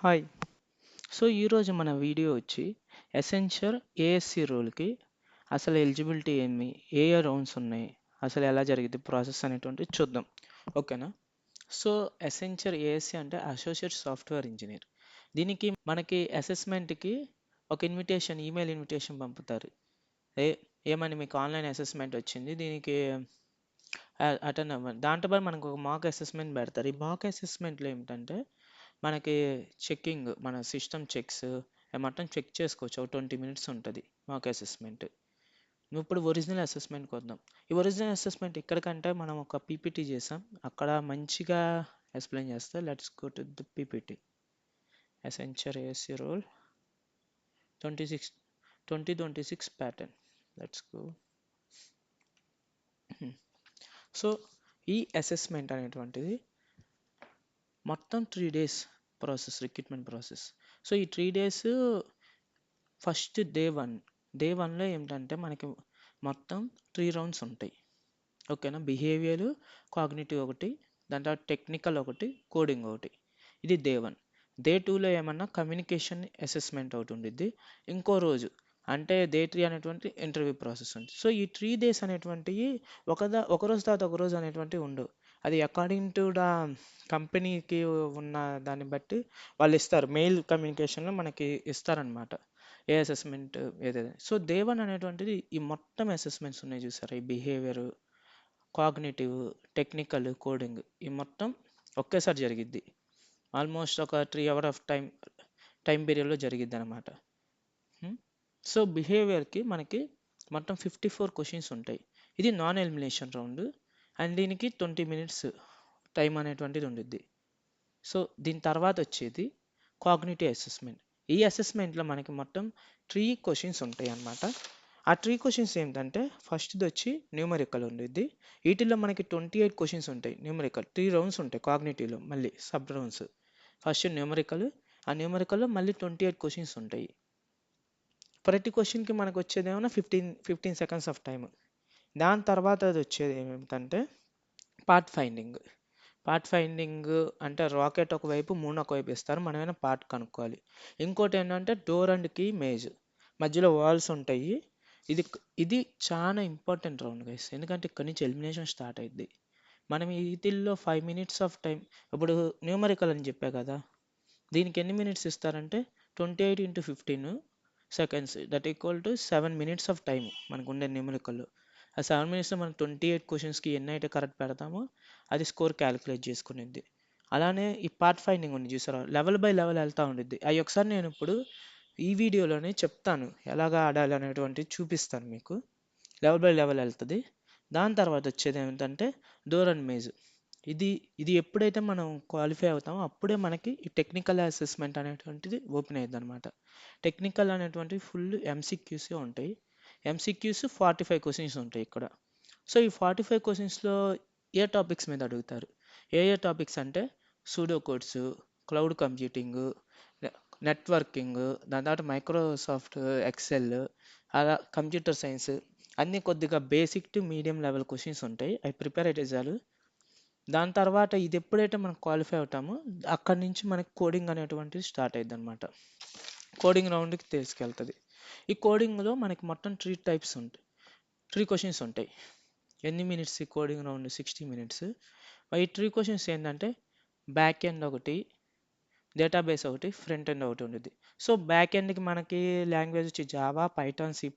Hi. So, ఈరోజు మన video వచ్చి ఎసెన్షియల్ ఏఎస్‌సి రోల్‌కి అసలు ఎలిజిబిలిటీ ఏమి? ఏ ఏ రౌండ్స్ ఉన్నాయి? అసలు ఎలా జరిగిద్ది ప్రాసెస్ అనేటువంటిది చూద్దాం. ఓకేనా? సో, ఎసెన్షియల్ ఏఎస్‌సి అంటే అసోసియేట్ సాఫ్ట్‌వేర్ ఇంజినీర్. దీనికి మనకి అసెస్మెంట్‌కి ఒక ఈమెయిల్ ఇన్విటేషన్ పంపుతారు. ఏ ఏమని మీకు ఆన్‌లైన్ అసెస్మెంట్ వచ్చింది. దీనికి అటెండ్ అవ్వండి. దాంతో పాటు మనకు ఒక మాక్ అసెస్మెంట్ పెడతారు. ఈ మాక్ అసెస్మెంట్‌లో ఏమిటంటే మనకి చెకింగ్ మన సిస్టమ్ చెక్స్ మొత్తం చెక్ చేసుకోవచ్చు. ఒక 20 మినిట్స్ ఉంటుంది మాక్ అసెస్మెంట్. నువ్వు ఇప్పుడు ఒరిజినల్ అసెస్మెంట్కి వద్దాం. ఈ ఒరిజినల్ అసెస్మెంట్ ఇక్కడికంటే మనం ఒక పీపీటీ చేసాం. అక్కడ మంచిగా ఎక్స్ప్లెయిన్ చేస్తా. Let's go to the PPT. Essential ASC role 26 2026 pattern. Let's go. So ఈ అసెస్మెంట్ అనేటువంటిది మొత్తం 3 days process, recruitment process. So ఈ 3 డేస్ ఫస్ట్ డే వన్లో ఏమిటంటే మనకి మొత్తం 3 రౌండ్స్ ఉంటాయి. ఓకేనా? బిహేవియర్, కాగ్నిటివ్ ఒకటి, దాని తర్వాత టెక్నికల్ ఒకటి, కోడింగ్ ఒకటి. ఇది డే వన్. డే టూలో ఏమన్నా కమ్యూనికేషన్ అసెస్మెంట్ ఒకటి ఉండిద్ది. ఇంకో రోజు అంటే డే 3 అనేటువంటి ఇంటర్వ్యూ ప్రాసెస్ ఉంటుంది. సో ఈ 3 డేస్ అనేటువంటివి ఒక రోజు తర్వాత ఒక రోజు అనేటువంటివి ఉండవు. అది అకార్డింగ్ టు ద కంపెనీకి ఉన్న దాన్ని బట్టి వాళ్ళు ఇస్తారు. మెయిల్ కమ్యూనికేషన్లో మనకి ఇస్తారనమాట. ఏ అసెస్మెంట్ ఏదైతే. సో డే వన్ అనేటువంటిది ఈ మొత్తం అసెస్మెంట్స్ ఉన్నాయి చూసారా, ఈ బిహేవియర్, కాగ్నిటివ్, టెక్నికల్, కోడింగ్ ఈ మొత్తం ఒకేసారి జరిగిద్ది. ఆల్మోస్ట్ ఒక 3 అవర్ ఆఫ్ టైం పీరియడ్లో జరిగిద్ది అనమాట. సో బిహేవియర్కి మనకి మొత్తం 54 క్వశ్చన్స్ ఉంటాయి. ఇది నాన్ ఎలిమినేషన్ రౌండ్ అండ్ దీనికి 20 మినిట్స్ టైం అనేటువంటిది ఉండిద్ది. సో దీని తర్వాత వచ్చేది కాగ్నిటివ్ అసెస్మెంట్. ఈ అసెస్మెంట్లో మనకి మొత్తం 3 క్వశ్చన్స్ ఉంటాయి అన్నమాట. ఆ 3 క్వశ్చన్స్ ఏంటంటే ఫస్ట్ది వచ్చి న్యూమరికల్ ఉండిద్ది. వీటిల్లో మనకి 28 క్వశ్చన్స్ ఉంటాయి. న్యూమరికల్ 3 రౌండ్స్ ఉంటాయి కాగ్నిటివ్లో, మళ్ళీ సబ్ రౌండ్స్. ఫస్ట్ న్యూమరికల్, ఆ న్యూమరికల్లో మళ్ళీ 28 క్వశ్చన్స్ ఉంటాయి. ప్రతి క్వశ్చన్కి మనకు వచ్చేది ఏమన్నా 15 సెకండ్స్ ఆఫ్ టైం. దాని తర్వాత అది వచ్చేది ఏమిటంటే పార్ట్ ఫైండింగ్. అంటే రాకెట్ ఒకవైపు, మూన్ ఒకవైపు ఇస్తారు, మనమైనా పార్ట్ కనుక్కోవాలి. ఇంకోటి ఏంటంటే డోర్ అండ్ కీ మేజ్, మధ్యలో వాల్స్ ఉంటాయి. ఇది ఇది చాలా ఇంపార్టెంట్ రౌండ్ గైస్, ఎందుకంటే ఇక్కడ నుంచి ఎలిమినేషన్ స్టార్ట్ అయింది. మనం వీటిల్లో 5 మినిట్స్ ఆఫ్ టైం. ఇప్పుడు న్యూమరికల్ అని చెప్పా కదా, దీనికి ఎన్ని మినిట్స్ ఇస్తారంటే 28 × 15 seconds, that equal to 7 minutes of time మనకు ఉండే న్యూమరికల్లో. ఆ 7 మినిట్స్లో మనం 28 క్వశ్చన్స్కి ఎన్ని అయితే కరెక్ట్ పెడతామో అది స్కోర్ క్యాలిక్యులేట్ చేసుకునేది. అలానే ఈ పార్ట్ ఫైండింగ్ ఉంది చూసారా, లెవెల్ బై లెవెల్ వెళ్తూ ఉండిద్ది. అవి ఒకసారి నేను ఇప్పుడు ఈ వీడియోలోనే చెప్తాను, ఎలాగా ఆడాలి అనేటువంటిది చూపిస్తాను మీకు. లెవెల్ బై లెవెల్ వెళ్తుంది. దాని తర్వాత వచ్చేది ఏంటంటే డోర్ అండ్ మేజ్. ఇది ఇది ఎప్పుడైతే మనం క్వాలిఫై అవుతామో అప్పుడే మనకి ఈ టెక్నికల్ అసెస్మెంట్ అనేటువంటిది ఓపెన్ అయ్యిద్ది అనమాట. టెక్నికల్ అనేటువంటివి ఫుల్ ఎంసీక్యూసే ఉంటాయి. ఎంసీక్యూస్ 45 క్వశ్చన్స్ ఉంటాయి ఇక్కడ. సో ఈ 45 క్వశ్చన్స్లో ఏ టాపిక్స్ మీద అడుగుతారు? ఏ టాపిక్స్ అంటే pseudo codes, cloud computing, networking, దాని తర్వాత మైక్రోసాఫ్ట్ ఎక్సెల్, అలా కంప్యూటర్ సైన్స్, అన్నీ కొద్దిగా basic to medium level questions ఉంటాయి. అవి ప్రిపేర్ అయితే చాలు. దాని తర్వాత ఇది ఎప్పుడైతే మనం క్వాలిఫై అవుతామో అక్కడి నుంచి మనకి కోడింగ్ అనేటువంటిది స్టార్ట్ అయ్యిద్ది అనమాట. కోడింగ్ రౌండ్కి తీసుకెళ్తుంది. ఈ కోడింగ్లో మనకి మొత్తం 3 టైప్స్ ఉంటాయి, 3 క్వశ్చన్స్ ఉంటాయి. ఎన్ని మినిట్స్ ఈ కోడింగ్ రౌండ్? 60 మినిట్స్. ఈ 3 క్వశ్చన్స్ ఏంటంటే బ్యాక్ ఎండ్ ఒకటి, డేటాబేస్ ఒకటి, ఫ్రంట్ ఎండ్ ఒకటి ఉంటుంది. సో బ్యాక్ ఎండ్కి మనకి లాంగ్వేజ్ వచ్చి జావా, పైథాన్, C++,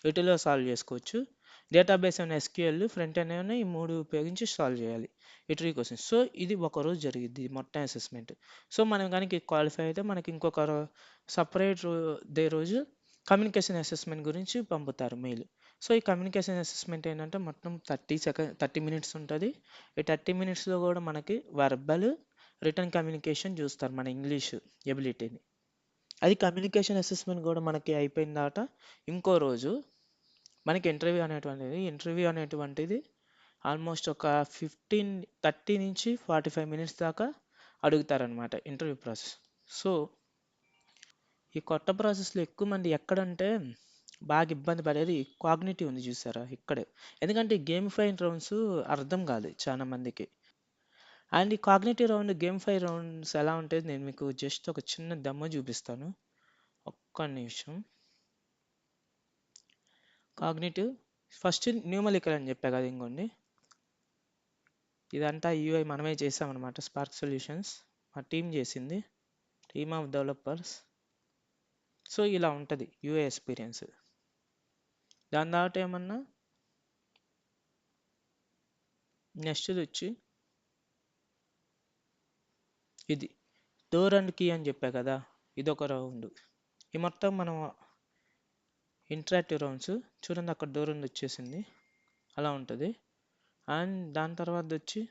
వీటిలో సాల్వ్ చేసుకోవచ్చు. డేటాబేస్ ఏమైనా SQL, ఫ్రంట్ ఎండ్ ఏమైనా ఈ 3 ఉపయోగించి సాల్వ్ చేయాలి ఈ 3 క్వశ్చన్స్. సో ఇది ఒకరోజు జరిగిద్ది మొత్తం అసెస్మెంట్. సో మనం కనుక క్వాలిఫై అయితే మనకి ఇంకొక సపరేట్ డే రోజు కమ్యూనికేషన్ అసెస్మెంట్ గురించి పంపుతారు మెయిల్. సో ఈ కమ్యూనికేషన్ అసెస్మెంట్ ఏంటంటే మొత్తం 30 మినిట్స్ ఉంటుంది. ఈ 30 మినిట్స్లో కూడా మనకి వర్బల్, రిటర్న్ కమ్యూనికేషన్ చూస్తారు, మన ఇంగ్లీష్ ఎబిలిటీని. అది కమ్యూనికేషన్ అసెస్మెంట్ కూడా మనకి అయిపోయిన తర్వాత ఇంకో రోజు మనకి ఇంటర్వ్యూ అనేటువంటిది ఆల్మోస్ట్ ఒక 30 నుంచి 45 మినిట్స్ దాకా అడుగుతారనమాట ఇంటర్వ్యూ ప్రాసెస్. సో ఈ కొత్త ప్రాసెస్లో ఎక్కువ మంది ఎక్కడంటే బాగా ఇబ్బంది పడేది కాగ్నిటివ్ ఉంది చూసారా ఇక్కడే. ఎందుకంటే గేమిఫైన్ రౌండ్స్ అర్థం కాదు చాలా మందికి. అండ్ ఈ కాగ్నిటివ్ రౌండ్ గేమ్ 5 రౌండ్స్ ఎలా ఉంటుంది నేను మీకు జస్ట్ ఒక చిన్న దమ్మ చూపిస్తాను. ఒక్క నిమిషం. కాగ్నిటివ్ ఫస్ట్ న్యూమలికల్ అని చెప్పా కదా, ఇంకోండి ఇదంతా యూఐ మనమే చేసామన్నమాట. స్పార్క్ సొల్యూషన్స్ మా టీం చేసింది, టీమ్ ఆఫ్ డెవలపర్స్. సో ఇలా ఉంటుంది యూఐ ఎక్స్పీరియన్స్. దాని తర్వాత ఏమన్నా నెక్స్ట్ వచ్చి ఇది డోర్ అండ్ కీ అని చెప్పా కదా, ఇదొక రౌండ్. ఈ మొత్తం మనం ఇంటరాక్టివ్ రౌండ్స్ చూడండి, అక్కడ డోర్ ఉంది వచ్చేసింది, అలా ఉంటుంది. అండ్ దాని తర్వాత వచ్చి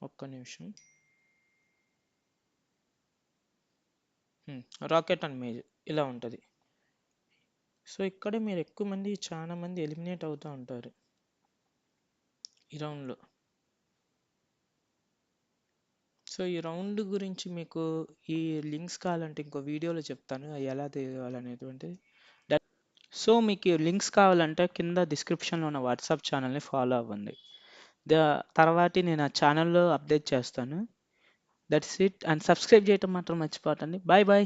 ఒక్క నిమిషం, రాకెట్ అండ్ మేజ్ ఇలా ఉంటుంది. సో ఇక్కడ మీరు ఎక్కువ మంది, చాలా మంది ఎలిమినేట్ అవుతూ ఉంటారు ఈ రౌండ్లో. సో ఈ రౌండ్ గురించి మీకు ఈ లింక్స్ కావాలంటే ఇంకో వీడియోలో చెప్తాను, అవి ఎలా తీయాలనేటువంటిది. సో మీకు లింక్స్ కావాలంటే కింద డిస్క్రిప్షన్లో ఉన్న వాట్సాప్ ఛానల్ని ఫాలో అవ్వండి. తర్వాతి నేను ఆ ఛానల్లో అప్డేట్ చేస్తాను. That's it. అండ్ సబ్స్క్రైబ్ చేయటం మాత్రం మర్చిపోకండి. Bye bye.